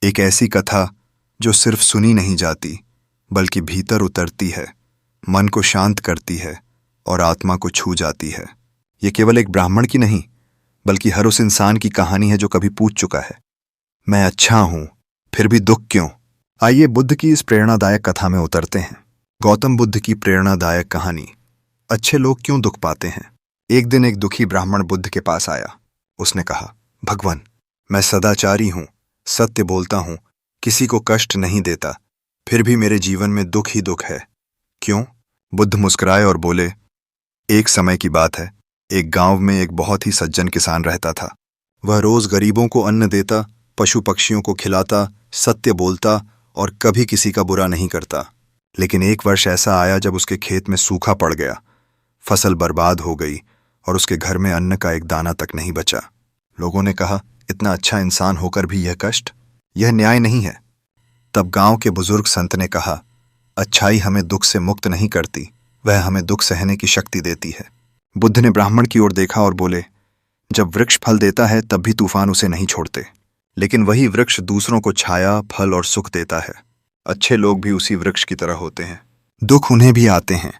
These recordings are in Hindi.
एक ऐसी कथा जो सिर्फ सुनी नहीं जाती बल्कि भीतर उतरती है, मन को शांत करती है और आत्मा को छू जाती है। ये केवल एक ब्राह्मण की नहीं बल्कि हर उस इंसान की कहानी है जो कभी पूछ चुका है, मैं अच्छा हूं फिर भी दुख क्यों। आइए बुद्ध की इस प्रेरणादायक कथा में उतरते हैं। गौतम बुद्ध की प्रेरणादायक कहानी, अच्छे लोग क्यों दुख पाते हैं। एक दिन एक दुखी ब्राह्मण बुद्ध के पास आया। उसने कहा, भगवान, मैं सदाचारी हूं, सत्य बोलता हूं, किसी को कष्ट नहीं देता, फिर भी मेरे जीवन में दुख ही दुख है, क्यों। बुद्ध मुस्कुराए और बोले, एक समय की बात है, एक गांव में एक बहुत ही सज्जन किसान रहता था। वह रोज गरीबों को अन्न देता, पशु पक्षियों को खिलाता, सत्य बोलता और कभी किसी का बुरा नहीं करता। लेकिन एक वर्ष ऐसा आया जब उसके खेत में सूखा पड़ गया, फसल बर्बाद हो गई और उसके घर में अन्न का एक दाना तक नहीं बचा। लोगों ने कहा, इतना अच्छा इंसान होकर भी यह कष्ट, यह न्याय नहीं है। तब गांव के बुजुर्ग संत ने कहा, अच्छाई हमें दुख से मुक्त नहीं करती, वह हमें दुख सहने की शक्ति देती है। बुद्ध ने ब्राह्मण की ओर देखा और बोले, जब वृक्ष फल देता है तब भी तूफान उसे नहीं छोड़ते, लेकिन वही वृक्ष दूसरों को छाया, फल और सुख देता है। अच्छे लोग भी उसी वृक्ष की तरह होते हैं। दुख उन्हें भी आते हैं,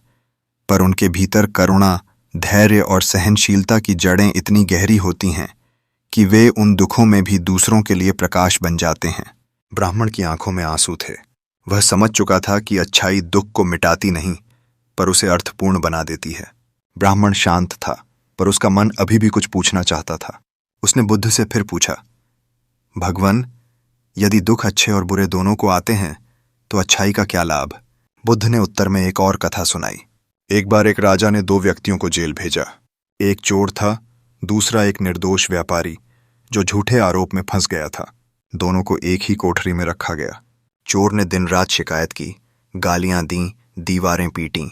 पर उनके भीतर करुणा, धैर्य और सहनशीलता की जड़ें इतनी गहरी होती हैं कि वे उन दुखों में भी दूसरों के लिए प्रकाश बन जाते हैं। ब्राह्मण की आंखों में आंसू थे। वह समझ चुका था कि अच्छाई दुख को मिटाती नहीं, पर उसे अर्थपूर्ण बना देती है। ब्राह्मण शांत था, पर उसका मन अभी भी कुछ पूछना चाहता था। उसने बुद्ध से फिर पूछा, भगवान, यदि दुख अच्छे और बुरे दोनों को आते हैं तो अच्छाई का क्या लाभ। बुद्ध ने उत्तर में एक और कथा सुनाई। एक बार एक राजा ने दो व्यक्तियों को जेल भेजा। एक चोर था, दूसरा एक निर्दोष व्यापारी जो झूठे आरोप में फंस गया था। दोनों को एक ही कोठरी में रखा गया। चोर ने दिन रात शिकायत की, गालियां दी, दीवारें पीटीं,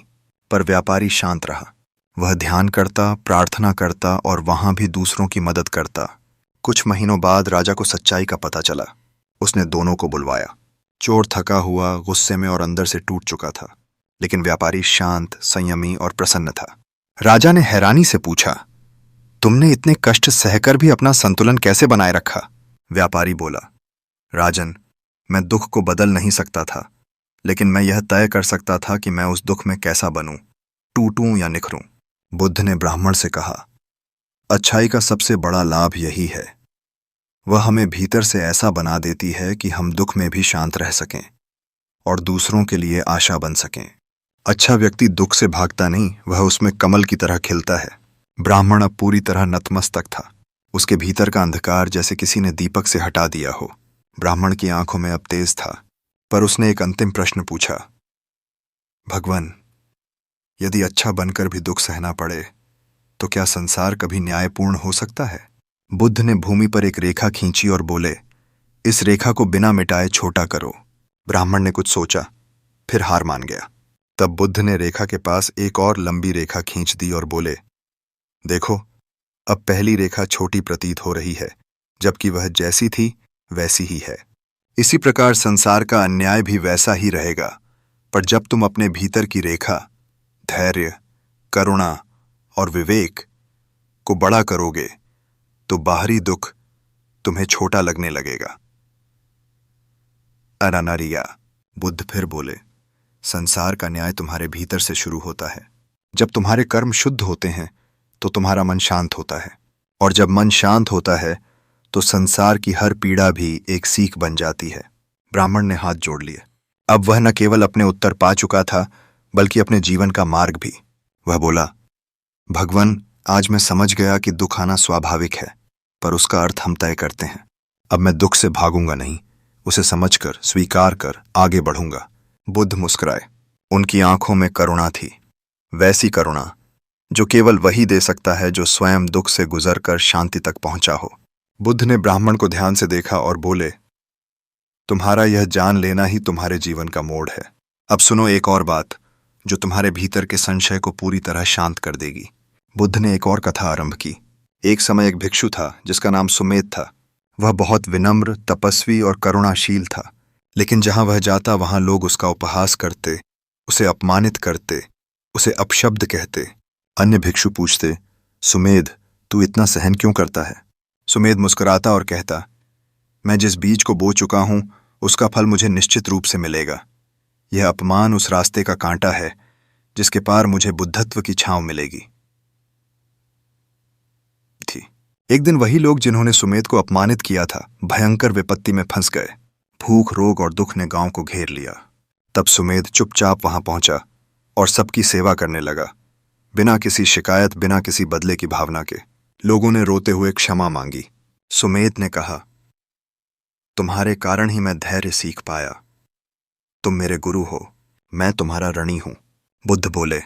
पर व्यापारी शांत रहा। वह ध्यान करता, प्रार्थना करता और वहां भी दूसरों की मदद करता। कुछ महीनों बाद राजा को सच्चाई का पता चला। उसने दोनों को बुलवाया। चोर थका हुआ, गुस्से में और अंदर से टूट चुका था, लेकिन व्यापारी शांत, संयमी और प्रसन्न था। राजा ने हैरानी से पूछा, तुमने इतने कष्ट सहकर भी अपना संतुलन कैसे बनाए रखा। व्यापारी बोला, राजन, मैं दुख को बदल नहीं सकता था, लेकिन मैं यह तय कर सकता था कि मैं उस दुख में कैसा बनूं, टूटूं या निखरूं। बुद्ध ने ब्राह्मण से कहा, अच्छाई का सबसे बड़ा लाभ यही है, वह हमें भीतर से ऐसा बना देती है कि हम दुख में भी शांत रह सकें और दूसरों के लिए आशा बन सकें। अच्छा व्यक्ति दुख से भागता नहीं, वह उसमें कमल की तरह खिलता है। ब्राह्मण अब पूरी तरह नतमस्तक था। उसके भीतर का अंधकार जैसे किसी ने दीपक से हटा दिया हो। ब्राह्मण की आंखों में अब तेज था, पर उसने एक अंतिम प्रश्न पूछा, भगवान, यदि अच्छा बनकर भी दुख सहना पड़े तो क्या संसार कभी न्यायपूर्ण हो सकता है। बुद्ध ने भूमि पर एक रेखा खींची और बोले, इस रेखा को बिना मिटाए छोटा करो। ब्राह्मण ने कुछ सोचा, फिर हार मान गया। तब बुद्ध ने रेखा के पास एक और लंबी रेखा खींच दी और बोले, देखो, अब पहली रेखा छोटी प्रतीत हो रही है, जबकि वह जैसी थी वैसी ही है। इसी प्रकार संसार का अन्याय भी वैसा ही रहेगा, पर जब तुम अपने भीतर की रेखा, धैर्य, करुणा और विवेक को बड़ा करोगे तो बाहरी दुख तुम्हें छोटा लगने लगेगा। अनानारिया। बुद्ध फिर बोले, संसार का न्याय तुम्हारे भीतर से शुरू होता है। जब तुम्हारे कर्म शुद्ध होते हैं तो तुम्हारा मन शांत होता है, और जब मन शांत होता है तो संसार की हर पीड़ा भी एक सीख बन जाती है। ब्राह्मण ने हाथ जोड़ लिए। अब वह न केवल अपने उत्तर पा चुका था बल्कि अपने जीवन का मार्ग भी। वह बोला, भगवान, आज मैं समझ गया कि दुख आना स्वाभाविक है, पर उसका अर्थ हम तय करते हैं। अब मैं दुख से भागूंगा नहीं, उसे समझकर, स्वीकार कर आगे बढ़ूंगा। बुद्ध मुस्कुराए। उनकी आंखों में करुणा थी, वैसी करुणा जो केवल वही दे सकता है जो स्वयं दुख से गुजरकर शांति तक पहुंचा हो। बुद्ध ने ब्राह्मण को ध्यान से देखा और बोले, तुम्हारा यह जान लेना ही तुम्हारे जीवन का मोड़ है। अब सुनो एक और बात जो तुम्हारे भीतर के संशय को पूरी तरह शांत कर देगी। बुद्ध ने एक और कथा आरंभ की। एक समय एक भिक्षु था जिसका नाम सुमेध था। वह बहुत विनम्र, तपस्वी और करुणाशील था, लेकिन जहां वह जाता वहां लोग उसका उपहास करते, उसे अपमानित करते, उसे अपशब्द कहते। अन्य भिक्षु पूछते, सुमेध, तू इतना सहन क्यों करता है। सुमेध मुस्कुराता और कहता, मैं जिस बीज को बो चुका हूं उसका फल मुझे निश्चित रूप से मिलेगा। यह अपमान उस रास्ते का कांटा है जिसके पार मुझे बुद्धत्व की छांव मिलेगी थी। एक दिन वही लोग जिन्होंने सुमेध को अपमानित किया था भयंकर विपत्ति में फंस गए। भूख, रोग और दुख ने गांव को घेर लिया। तब सुमेध चुपचाप वहां पहुंचा और सबकी सेवा करने लगा, बिना किसी शिकायत, बिना किसी बदले की भावना के। लोगों ने रोते हुए क्षमा मांगी। सुमेध ने कहा, तुम्हारे कारण ही मैं धैर्य सीख पाया। तुम मेरे गुरु हो, मैं तुम्हारा ऋणी हूं। बुद्ध बोले,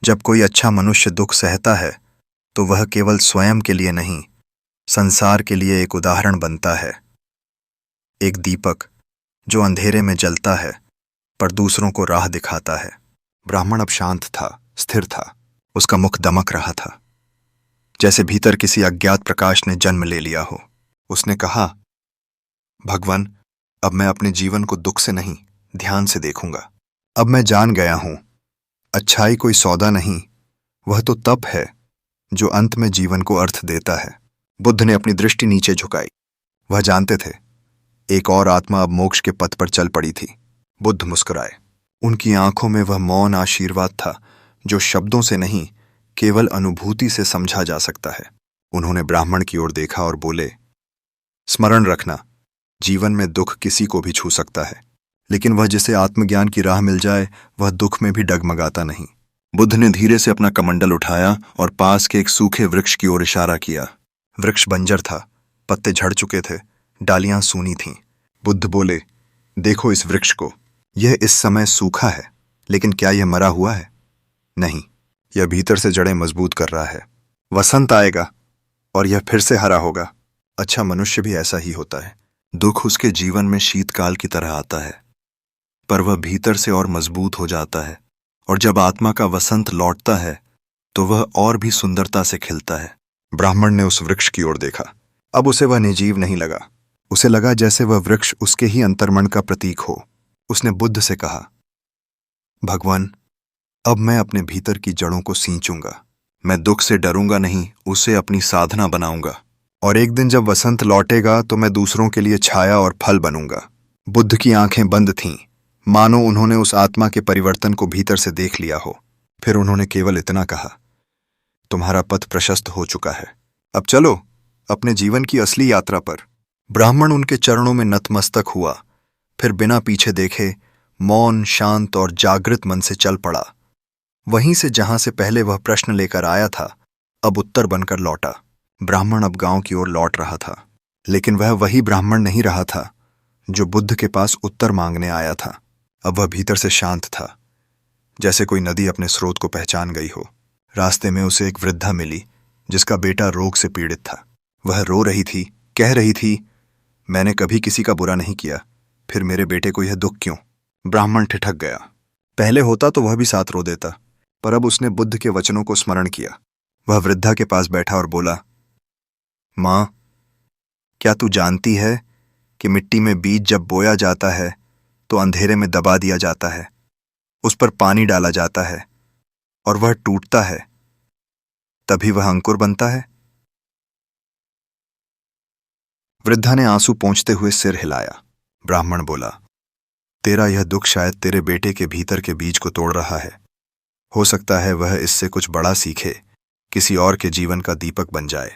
जब कोई अच्छा मनुष्य दुख सहता है तो वह केवल स्वयं के लिए नहीं, संसार के लिए एक उदाहरण बनता है। एक दीपक जो अंधेरे में जलता है पर दूसरों को राह दिखाता है। ब्राह्मण अब शांत था, स्थिर था। उसका मुख दमक रहा था, जैसे भीतर किसी अज्ञात प्रकाश ने जन्म ले लिया हो। उसने कहा, भगवान, अब मैं अपने जीवन को दुख से नहीं, ध्यान से देखूंगा। अब मैं जान गया हूं, अच्छाई कोई सौदा नहीं, वह तो तप है जो अंत में जीवन को अर्थ देता है। बुद्ध ने अपनी दृष्टि नीचे झुकाई। वह जानते थे एक और आत्मा अब मोक्ष के पथ पर चल पड़ी थी। बुद्ध मुस्कुराए। उनकी आंखों में वह मौन आशीर्वाद था जो शब्दों से नहीं, केवल अनुभूति से समझा जा सकता है। उन्होंने ब्राह्मण की ओर देखा और बोले, स्मरण रखना, जीवन में दुख किसी को भी छू सकता है, लेकिन वह जिसे आत्मज्ञान की राह मिल जाए वह दुख में भी डगमगाता नहीं। बुद्ध ने धीरे से अपना कमंडल उठाया और पास के एक सूखे वृक्ष की ओर इशारा किया। वृक्ष बंजर था, पत्ते झड़ चुके थे, डालियां सूनी थीं। बुद्ध बोले, देखो इस वृक्ष को, यह इस समय सूखा है, लेकिन क्या यह मरा हुआ है? नहीं, यह भीतर से जड़ें मजबूत कर रहा है। वसंत आएगा और यह फिर से हरा होगा। अच्छा मनुष्य भी ऐसा ही होता है। दुख उसके जीवन में शीतकाल की तरह आता है, पर वह भीतर से और मजबूत हो जाता है, और जब आत्मा का वसंत लौटता है तो वह और भी सुंदरता से खिलता है। ब्राह्मण ने उस वृक्ष की ओर देखा। अब उसे वह निर्जीव नहीं लगा। उसे लगा जैसे वह वृक्ष उसके ही अंतर्मन का प्रतीक हो। उसने बुद्ध से कहा, भगवान, अब मैं अपने भीतर की जड़ों को सींचूंगा। मैं दुख से डरूंगा नहीं, उसे अपनी साधना बनाऊंगा, और एक दिन जब वसंत लौटेगा तो मैं दूसरों के लिए छाया और फल बनूंगा। बुद्ध की आंखें बंद थीं, मानो उन्होंने उस आत्मा के परिवर्तन को भीतर से देख लिया हो। फिर उन्होंने केवल इतना कहा, तुम्हारा पथ प्रशस्त हो चुका है, अब चलो अपने जीवन की असली यात्रा पर। ब्राह्मण उनके चरणों में नतमस्तक हुआ, फिर बिना पीछे देखे मौन, शांत और जागृत मन से चल पड़ा। वहीं से जहां से पहले वह प्रश्न लेकर आया था, अब उत्तर बनकर लौटा। ब्राह्मण अब गांव की ओर लौट रहा था, लेकिन वह वही ब्राह्मण नहीं रहा था जो बुद्ध के पास उत्तर मांगने आया था। अब वह भीतर से शांत था, जैसे कोई नदी अपने स्रोत को पहचान गई हो। रास्ते में उसे एक वृद्धा मिली जिसका बेटा रोग से पीड़ित था। वह रो रही थी, कह रही थी, मैंने कभी किसी का बुरा नहीं किया, फिर मेरे बेटे को यह दुख क्यों? ब्राह्मण ठिठक गया। पहले होता तो वह भी साथ रो देता, पर अब उसने बुद्ध के वचनों को स्मरण किया। वह वृद्धा के पास बैठा और बोला, माँ, क्या तू जानती है कि मिट्टी में बीज जब बोया जाता है तो अंधेरे में दबा दिया जाता है, उस पर पानी डाला जाता है और वह टूटता है, तभी वह अंकुर बनता है? वृद्धा ने आंसू पोंछते हुए सिर हिलाया। ब्राह्मण बोला, तेरा यह दुख शायद तेरे बेटे के भीतर के बीज को तोड़ रहा है। हो सकता है वह इससे कुछ बड़ा सीखे, किसी और के जीवन का दीपक बन जाए।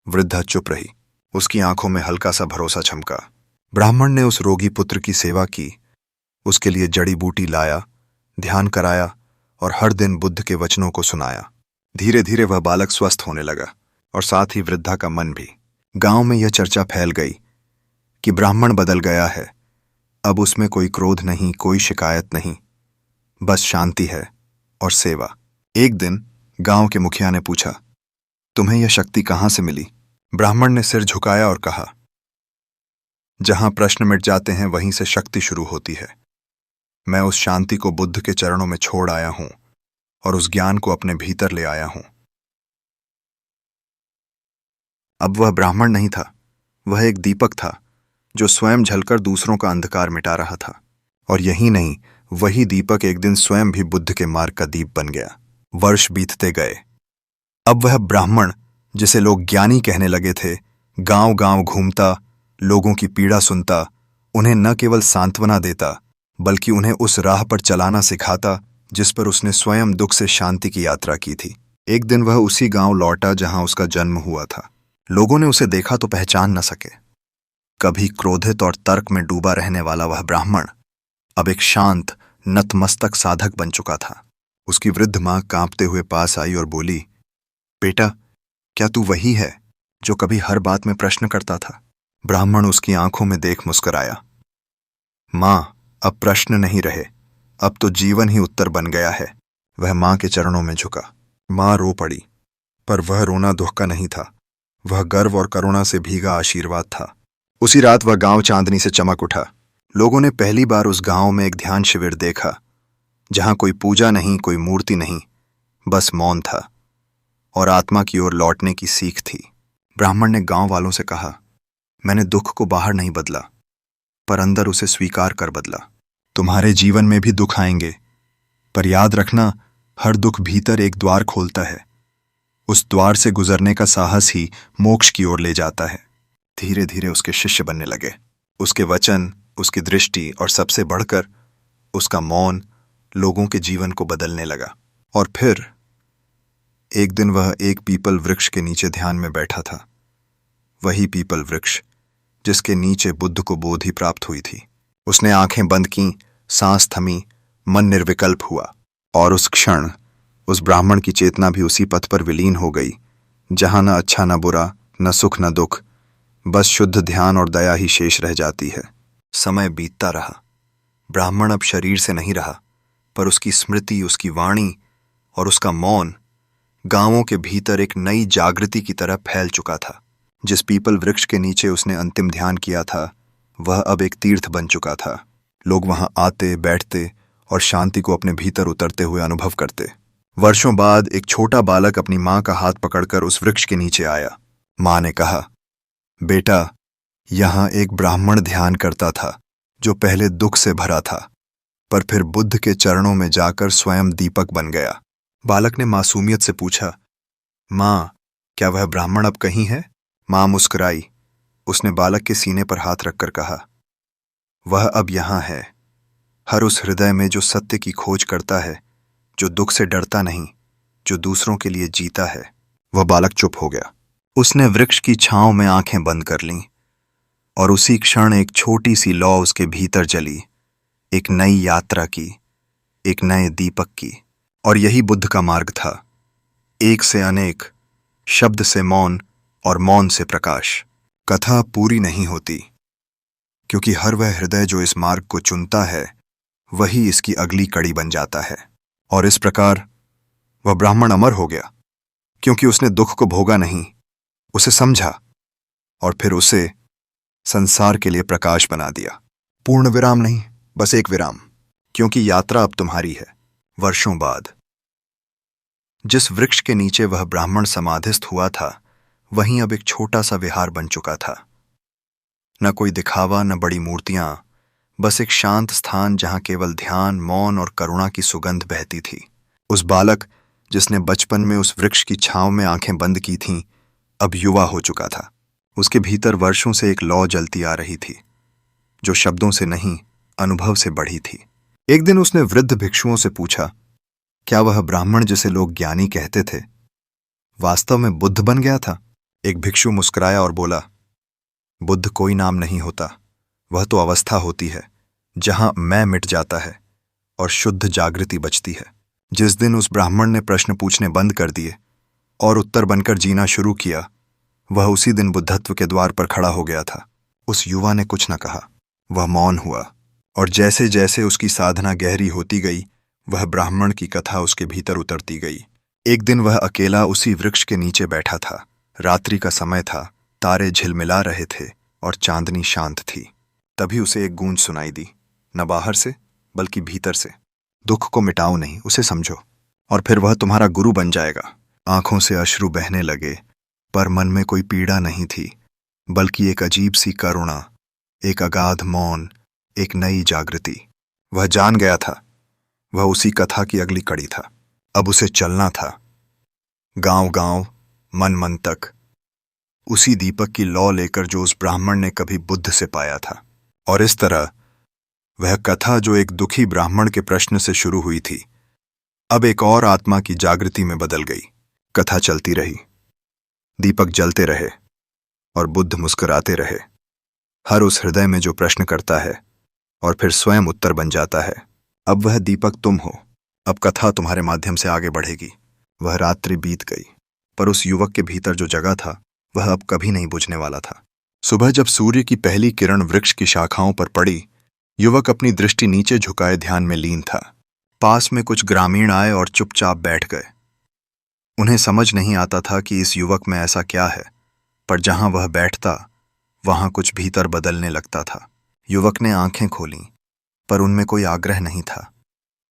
वृद्धा चुप रही। उसकी आंखों में हल्का सा भरोसा छमका। ब्राह्मण ने उस रोगी पुत्र की सेवा की, उसके लिए जड़ी बूटी लाया, ध्यान कराया और हर दिन बुद्ध के वचनों को सुनाया। धीरे धीरे वह बालक स्वस्थ होने लगा और साथ ही वृद्धा का मन भी। गांव में यह चर्चा फैल गई कि ब्राह्मण बदल गया है। अब उसमें कोई क्रोध नहीं, कोई शिकायत नहीं, बस शांति है और सेवा। एक दिन गांव के मुखिया ने पूछा, तुम्हें यह शक्ति कहां से मिली? ब्राह्मण ने सिर झुकाया और कहा, जहां प्रश्न मिट जाते हैं वहीं से शक्ति शुरू होती है। मैं उस शांति को बुद्ध के चरणों में छोड़ आया हूं और उस ज्ञान को अपने भीतर ले आया हूं। अब वह ब्राह्मण नहीं था, वह एक दीपक था जो स्वयं झलकर दूसरों का अंधकार मिटा रहा था। और यही नहीं, वही दीपक एक दिन स्वयं भी बुद्ध के मार्ग का दीप बन गया। वर्ष बीतते गए। अब वह ब्राह्मण, जिसे लोग ज्ञानी कहने लगे थे, गांव गांव घूमता, लोगों की पीड़ा सुनता, उन्हें न केवल सांत्वना देता बल्कि उन्हें उस राह पर चलाना सिखाता जिस पर उसने स्वयं दुख से शांति की यात्रा की थी। एक दिन वह उसी गांव लौटा जहां उसका जन्म हुआ था। लोगों ने उसे देखा तो पहचान न सके। कभी क्रोधित और तर्क में डूबा रहने वाला वह ब्राह्मण अब एक शांत, नतमस्तक साधक बन चुका था। उसकी वृद्ध मां कांपते हुए पास आई और बोली, बेटा, क्या तू वही है जो कभी हर बात में प्रश्न करता था? ब्राह्मण उसकी आंखों में देख मुस्कुराया। मां, अब प्रश्न नहीं रहे, अब तो जीवन ही उत्तर बन गया है। वह मां के चरणों में झुका। मां रो पड़ी, पर वह रोना दुख का नहीं था, वह गर्व और करुणा से भीगा आशीर्वाद था। उसी रात वह गांव चांदनी से चमक उठा। लोगों ने पहली बार उस गांव में एक ध्यान शिविर देखा, जहां कोई पूजा नहीं, कोई मूर्ति नहीं, बस मौन था और आत्मा की ओर लौटने की सीख थी। ब्राह्मण ने गांव वालों से कहा, मैंने दुख को बाहर नहीं बदला, पर अंदर उसे स्वीकार कर बदला। तुम्हारे जीवन में भी दुख आएंगे, पर याद रखना, हर दुख भीतर एक द्वार खोलता है। उस द्वार से गुजरने का साहस ही मोक्ष की ओर ले जाता है। धीरे धीरे उसके शिष्य बनने लगे। उसके वचन, उसकी दृष्टि और सबसे बढ़कर उसका मौन लोगों के जीवन को बदलने लगा। और फिर एक दिन वह एक पीपल वृक्ष के नीचे ध्यान में बैठा था। वही पीपल वृक्ष जिसके नीचे बुद्ध को बोध ही प्राप्त हुई थी। उसने आंखें बंद की, सांस थमी, मन निर्विकल्प हुआ, और उस क्षण उस ब्राह्मण की चेतना भी उसी पथ पर विलीन हो गई जहां न अच्छा न बुरा, न सुख न दुख, बस शुद्ध ध्यान और दया ही शेष रह जाती है। समय बीतता रहा। ब्राह्मण अब शरीर से नहीं रहा, पर उसकी स्मृति, उसकी वाणी और उसका मौन गांवों के भीतर एक नई जागृति की तरह फैल चुका था। जिस पीपल वृक्ष के नीचे उसने अंतिम ध्यान किया था, वह अब एक तीर्थ बन चुका था। लोग वहां आते, बैठते और शांति को अपने भीतर उतरते हुए अनुभव करते। वर्षों बाद एक छोटा बालक अपनी मां का हाथ पकड़कर उस वृक्ष के नीचे आया। मां ने कहा, बेटा, यहां एक ब्राह्मण ध्यान करता था जो पहले दुख से भरा था, पर फिर बुद्ध के चरणों में जाकर स्वयं दीपक बन गया। बालक ने मासूमियत से पूछा, मां, क्या वह ब्राह्मण अब कहीं है? मां मुस्कुराई। उसने बालक के सीने पर हाथ रखकर कहा, वह अब यहां है, हर उस हृदय में जो सत्य की खोज करता है, जो दुख से डरता नहीं, जो दूसरों के लिए जीता है। वह बालक चुप हो गया। उसने वृक्ष की छांव में आंखें बंद कर लीं, और उसी क्षण एक छोटी सी लौ उसके भीतर जली, एक नई यात्रा की, एक नए दीपक की। और यही बुद्ध का मार्ग था, एक से अनेक, शब्द से मौन और मौन से प्रकाश। कथा पूरी नहीं होती, क्योंकि हर वह हृदय जो इस मार्ग को चुनता है, वही इसकी अगली कड़ी बन जाता है। और इस प्रकार वह ब्राह्मण अमर हो गया, क्योंकि उसने दुख को भोगा नहीं, उसे समझा और फिर उसे संसार के लिए प्रकाश बना दिया। पूर्ण विराम नहीं, बस एक विराम, क्योंकि यात्रा अब तुम्हारी है। वर्षों बाद जिस वृक्ष के नीचे वह ब्राह्मण समाधिस्थ हुआ था, वहीं अब एक छोटा सा विहार बन चुका था। न कोई दिखावा, न बड़ी मूर्तियां, बस एक शांत स्थान जहां केवल ध्यान, मौन और करुणा की सुगंध बहती थी। उस बालक जिसने बचपन में उस वृक्ष की छांव में आंखें बंद की थीं, अब युवा हो चुका था। उसके भीतर वर्षों से एक लौ जलती आ रही थी, जो शब्दों से नहीं, अनुभव से बढ़ी थी। एक दिन उसने वृद्ध भिक्षुओं से पूछा, क्या वह ब्राह्मण जिसे लोग ज्ञानी कहते थे, वास्तव में बुद्ध बन गया था? एक भिक्षु मुस्कुराया और बोला, बुद्ध कोई नाम नहीं होता, वह तो अवस्था होती है जहां मैं मिट जाता है और शुद्ध जागृति बचती है। जिस दिन उस ब्राह्मण ने प्रश्न पूछने बंद कर दिए और उत्तर बनकर जीना शुरू किया, वह उसी दिन बुद्धत्व के द्वार पर खड़ा हो गया था। उस युवा ने कुछ न कहा, वह मौन हुआ, और जैसे जैसे उसकी साधना गहरी होती गई, वह ब्राह्मण की कथा उसके भीतर उतरती गई। एक दिन वह अकेला उसी वृक्ष के नीचे बैठा था। रात्रि का समय था, तारे झिलमिला रहे थे और चांदनी शांत थी। तभी उसे एक गूंज सुनाई दी, न बाहर से बल्कि भीतर से, दुख को मिटाओ नहीं, उसे समझो, और फिर वह तुम्हारा गुरु बन जाएगा। आंखों से अश्रु बहने लगे, पर मन में कोई पीड़ा नहीं थी, बल्कि एक अजीब सी करुणा, एक अगाध मौन, एक नई जागृति। वह जान गया था, वह उसी कथा की अगली कड़ी था। अब उसे चलना था, गांव गांव, मन मन तक, उसी दीपक की लौ लेकर जो उस ब्राह्मण ने कभी बुद्ध से पाया था। और इस तरह वह कथा जो एक दुखी ब्राह्मण के प्रश्न से शुरू हुई थी, अब एक और आत्मा की जागृति में बदल गई। कथा चलती रही, दीपक जलते रहे और बुद्ध मुस्कुराते रहे। हर उस हृदय में जो प्रश्न करता है और फिर स्वयं उत्तर बन जाता है। अब वह दीपक तुम हो। अब कथा तुम्हारे माध्यम से आगे बढ़ेगी। वह रात्रि बीत गई, पर उस युवक के भीतर जो जगा था वह अब कभी नहीं बुझने वाला था। सुबह जब सूर्य की पहली किरण वृक्ष की शाखाओं पर पड़ी, युवक अपनी दृष्टि नीचे झुकाए ध्यान में लीन था। पास में कुछ ग्रामीण आए और चुपचाप बैठ गए। उन्हें समझ नहीं आता था कि इस युवक में ऐसा क्या है, पर जहां वह बैठता वहां कुछ भीतर बदलने लगता था। युवक ने आंखें खोलीं, पर उनमें कोई आग्रह नहीं था,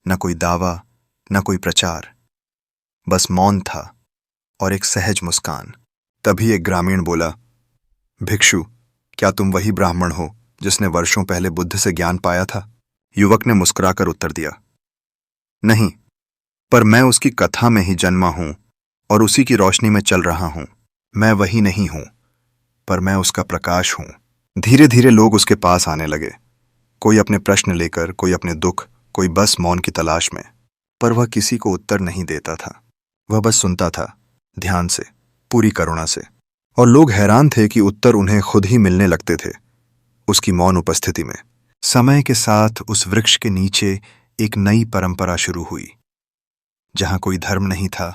न कोई दावा, न कोई प्रचार, बस मौन था और एक सहज मुस्कान। तभी एक ग्रामीण बोला, भिक्षु, क्या तुम वही ब्राह्मण हो जिसने वर्षों पहले बुद्ध से ज्ञान पाया था? युवक ने मुस्कुराकर उत्तर दिया, नहीं, पर मैं उसकी कथा में ही जन्मा हूं और उसी की रोशनी में चल रहा हूं। मैं वही नहीं हूं, पर मैं उसका प्रकाश हूं। धीरे धीरे लोग उसके पास आने लगे, कोई अपने प्रश्न लेकर, कोई अपने दुख, कोई बस मौन की तलाश में। पर वह किसी को उत्तर नहीं देता था। वह बस सुनता था, ध्यान से, पूरी करुणा से। और लोग हैरान थे कि उत्तर उन्हें खुद ही मिलने लगते थे उसकी मौन उपस्थिति में। समय के साथ उस वृक्ष के नीचे एक नई परंपरा शुरू हुई, जहां कोई धर्म नहीं था,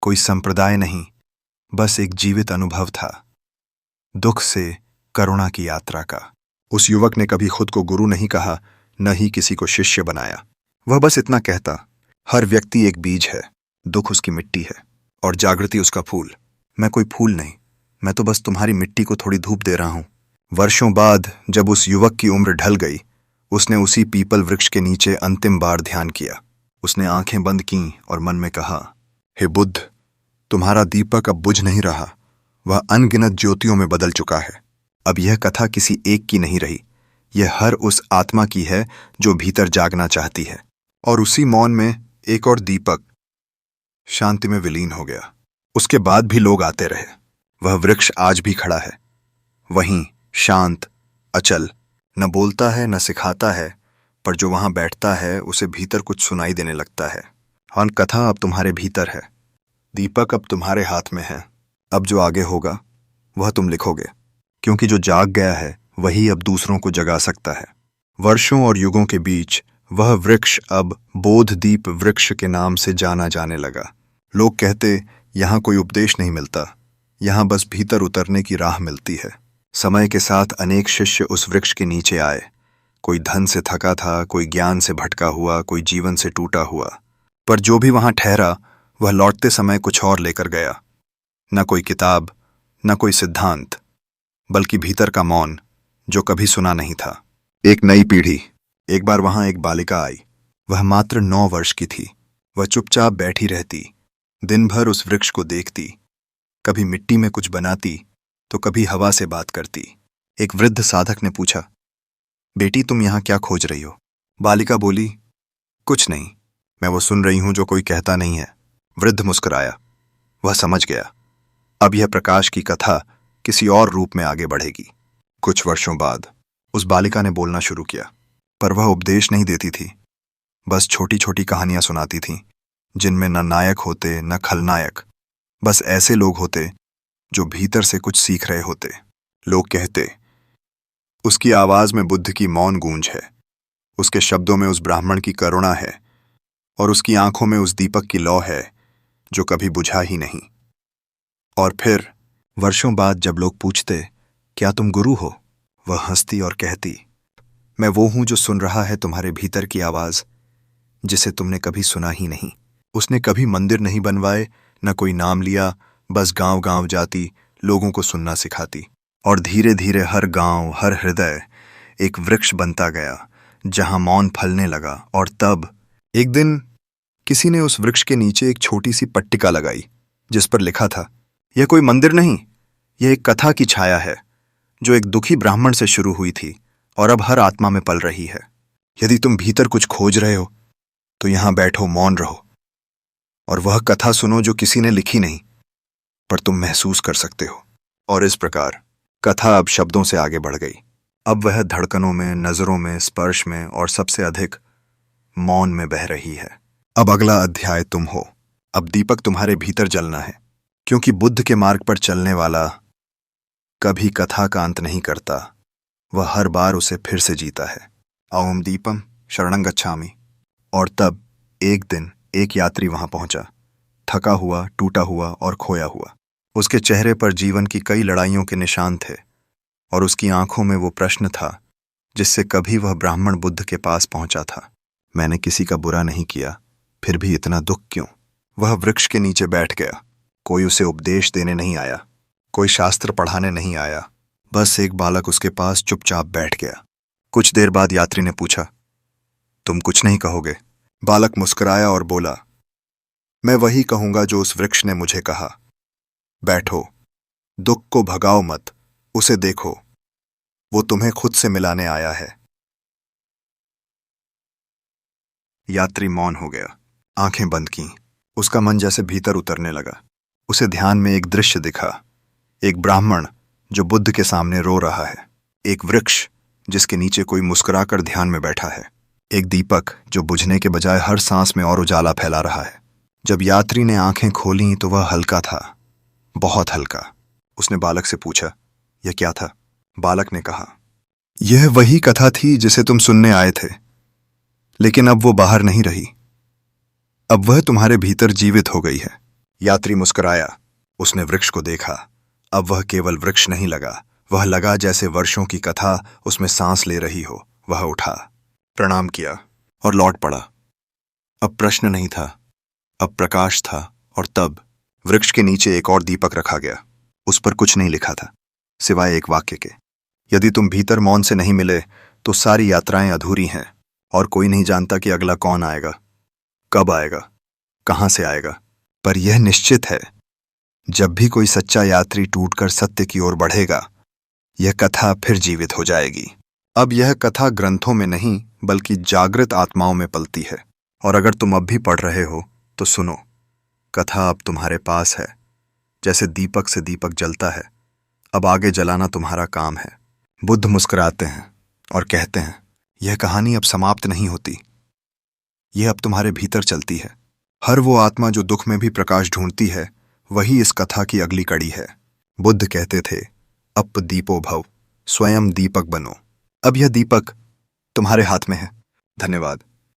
कोई संप्रदाय नहीं, बस एक जीवित अनुभव था, दुख से करुणा की यात्रा का। उस युवक ने कभी खुद को गुरु नहीं कहा, न ही किसी को शिष्य बनाया। वह बस इतना कहता, हर व्यक्ति एक बीज है, दुख उसकी मिट्टी है और जागृति उसका फूल। मैं कोई फूल नहीं, मैं तो बस तुम्हारी मिट्टी को थोड़ी धूप दे रहा हूं। वर्षों बाद जब उस युवक की उम्र ढल गई, उसने उसी पीपल वृक्ष के नीचे अंतिम बार ध्यान किया। उसने आंखें बंद कीं और मन में कहा, हे बुद्ध, तुम्हारा दीपक अब बुझ नहीं रहा, वह अनगिनत ज्योतियों में बदल चुका है। अब यह कथा किसी एक की नहीं रही, यह हर उस आत्मा की है जो भीतर जागना चाहती है। और उसी मौन में एक और दीपक शांति में विलीन हो गया। उसके बाद भी लोग आते रहे। वह वृक्ष आज भी खड़ा है, वहीं शांत, अचल, न बोलता है न सिखाता है, पर जो वहां बैठता है उसे भीतर कुछ सुनाई देने लगता है। हाँ, कथा अब तुम्हारे भीतर है, दीपक अब तुम्हारे हाथ में है। अब जो आगे होगा वह तुम लिखोगे, क्योंकि जो जाग गया है वही अब दूसरों को जगा सकता है। वर्षों और युगों के बीच वह वृक्ष अब बोधदीप वृक्ष के नाम से जाना जाने लगा। लोग कहते, यहां कोई उपदेश नहीं मिलता, यहां बस भीतर उतरने की राह मिलती है। समय के साथ अनेक शिष्य उस वृक्ष के नीचे आए। कोई धन से थका था, कोई ज्ञान से भटका हुआ, कोई जीवन से टूटा हुआ। पर जो भी वहां ठहरा वह लौटते समय कुछ और लेकर गया। न कोई किताब, न कोई सिद्धांत, बल्कि भीतर का मौन जो कभी सुना नहीं था। एक नई पीढ़ी। एक बार वहां एक बालिका आई। वह मात्र 9 वर्ष की थी। वह चुपचाप बैठी रहती, दिन भर उस वृक्ष को देखती, कभी मिट्टी में कुछ बनाती तो कभी हवा से बात करती। एक वृद्ध साधक ने पूछा, बेटी, तुम यहां क्या खोज रही हो? बालिका बोली, कुछ नहीं, मैं वो सुन रही हूं जो कोई कहता नहीं है। वृद्ध मुस्कुराया। वह समझ गया, अब यह प्रकाश की कथा किसी और रूप में आगे बढ़ेगी। कुछ वर्षों बाद उस बालिका ने बोलना शुरू किया, पर वह उपदेश नहीं देती थी, बस छोटी छोटी कहानियां सुनाती थी, जिनमें न नायक होते न खलनायक, बस ऐसे लोग होते जो भीतर से कुछ सीख रहे होते। लोग कहते, उसकी आवाज में बुद्ध की मौन गूंज है, उसके शब्दों में उस ब्राह्मण की करुणा है और उसकी आंखों में उस दीपक की लौ है जो कभी बुझा ही नहीं। और फिर वर्षों बाद जब लोग पूछते, क्या तुम गुरु हो? वह हंसती और कहती, मैं वो हूं जो सुन रहा है तुम्हारे भीतर की आवाज, जिसे तुमने कभी सुना ही नहीं। उसने कभी मंदिर नहीं बनवाए, न कोई नाम लिया, बस गांव गांव जाती, लोगों को सुनना सिखाती। और धीरे धीरे हर गांव, हर हृदय एक वृक्ष बनता गया, जहां मौन फलने लगा। और तब एक दिन किसी ने उस वृक्ष के नीचे एक छोटी सी पट्टिका लगाई, जिस पर लिखा था, यह कोई मंदिर नहीं, यह एक कथा की छाया है जो एक दुखी ब्राह्मण से शुरू हुई थी और अब हर आत्मा में पल रही है। यदि तुम भीतर कुछ खोज रहे हो तो यहां बैठो, मौन रहो और वह कथा सुनो जो किसी ने लिखी नहीं, पर तुम महसूस कर सकते हो। और इस प्रकार कथा अब शब्दों से आगे बढ़ गई। अब वह धड़कनों में, नजरों में, स्पर्श में और सबसे अधिक मौन में बह रही है। अब अगला अध्याय तुम हो। अब दीपक तुम्हारे भीतर जलना है, क्योंकि बुद्ध के मार्ग पर चलने वाला कभी कथा का अंत नहीं करता, वह हर बार उसे फिर से जीता है। ओम दीपम शरणं गच्छामि। और तब एक दिन एक यात्री वहां पहुंचा, थका हुआ, टूटा हुआ और खोया हुआ। उसके चेहरे पर जीवन की कई लड़ाइयों के निशान थे और उसकी आंखों में वो प्रश्न था जिससे कभी वह ब्राह्मण बुद्ध के पास पहुंचा था। मैंने किसी का बुरा नहीं किया, फिर भी इतना दुख क्यों? वह वृक्ष के नीचे बैठ गया। कोई उसे उपदेश देने नहीं आया, कोई शास्त्र पढ़ाने नहीं आया, बस एक बालक उसके पास चुपचाप बैठ गया। कुछ देर बाद यात्री ने पूछा, तुम कुछ नहीं कहोगे? बालक मुस्कुराया और बोला, मैं वही कहूंगा जो उस वृक्ष ने मुझे कहा। बैठो, दुख को भगाओ मत, उसे देखो, वो तुम्हें खुद से मिलाने आया है। यात्री मौन हो गया, आंखें बंद की। उसका मन जैसे भीतर उतरने लगा। उसे ध्यान में एक दृश्य दिखा, एक ब्राह्मण जो बुद्ध के सामने रो रहा है, एक वृक्ष जिसके नीचे कोई मुस्कुराकर ध्यान में बैठा है, एक दीपक जो बुझने के बजाय हर सांस में और उजाला फैला रहा है। जब यात्री ने आंखें खोलीं तो वह हल्का था, बहुत हल्का। उसने बालक से पूछा, यह क्या था? बालक ने कहा, यह वही कथा थी जिसे तुम सुनने आए थे, लेकिन अब वो बाहर नहीं रही, अब वह तुम्हारे भीतर जीवित हो गई है। यात्री मुस्कुराया, उसने वृक्ष को देखा। अब वह केवल वृक्ष नहीं लगा, वह लगा जैसे वर्षों की कथा उसमें सांस ले रही हो। वह उठा, प्रणाम किया और लौट पड़ा। अब प्रश्न नहीं था, अब प्रकाश था। और तब वृक्ष के नीचे एक और दीपक रखा गया। उस पर कुछ नहीं लिखा था, सिवाय एक वाक्य के, यदि तुम भीतर मौन से नहीं मिले तो सारी यात्राएं अधूरी हैं और कोई नहीं जानता कि अगला कौन आएगा, कब आएगा, कहां से आएगा। पर यह निश्चित है, जब भी कोई सच्चा यात्री टूटकर सत्य की ओर बढ़ेगा, यह कथा फिर जीवित हो जाएगी। अब यह कथा ग्रंथों में नहीं बल्कि जागृत आत्माओं में पलती है। और अगर तुम अब भी पढ़ रहे हो तो सुनो, कथा अब तुम्हारे पास है। जैसे दीपक से दीपक जलता है, अब आगे जलाना तुम्हारा काम है। बुद्ध मुस्कुराते हैं और कहते हैं, यह कहानी अब समाप्त नहीं होती, यह अब तुम्हारे भीतर चलती है। हर वो आत्मा जो दुख में भी प्रकाश ढूंढती है, वही इस कथा की अगली कड़ी है। बुद्ध कहते थे, अप दीपो भव, स्वयं दीपक बनो। अब यह दीपक तुम्हारे हाथ में है। धन्यवाद।